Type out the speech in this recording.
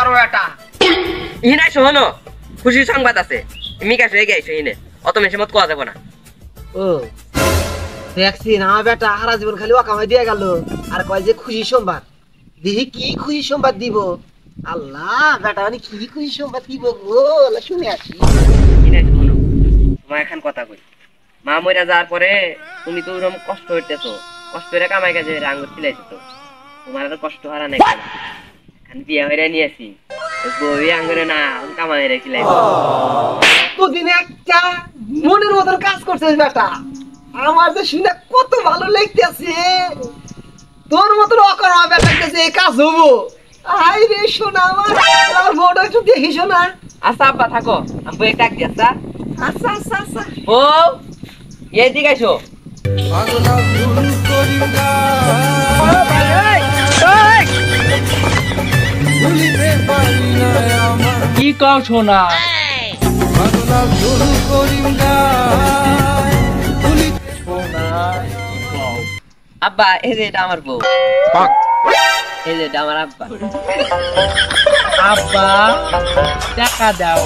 অকর বেটা ইনা শোনো খুশি সংবাদ আছে মিকা হয়ে গেছে ইনে অত মেশে মত কোয়া যাবে না ও দেখছি না বেটা সারা জীবন খালি ওকামাই দিয়ে গেল আর কয় যে খুশি সংবাদ দেখি কি খুশি সংবাদ দিব আল্লাহ বেটা মানে কি খুশি সংবাদ দিব গো আল্লাহ শুনে আসি ইনা শোনো তোমার এখন কথা কই মা মইরা যাওয়ার পরে তুমি তো ওরকম কষ্ট হইতেছো কষ্ট করে কামাই কাজে আঙ্গুর খিলাইছো তোমার তো কষ্ট হারা নাই এখন বিয়া হইরা নিয়েছি বই আঙ্গুরে না কামাই রে খিলাই দুদিন একটা মনের মতন কাজ করছিস বেটা আমার যে শুনে কত ভালো লাগতেছে তোর মতন অকর্মা বেটা কাছে এই কাজ হবো আই রে শোনা আমার আর বড় একটু দেখি শোনা আচ্ছা আব্বা থাকো আমি বই ডাক দিই আচ্ছা আচ্ছা আচ্ছা আচ্ছা ও এইদিকে আইসো কি কও শোনা আব্বা এই যে এটা আমার বউ এই যে এটা আমার আব্বা আব্বা টাকা দাও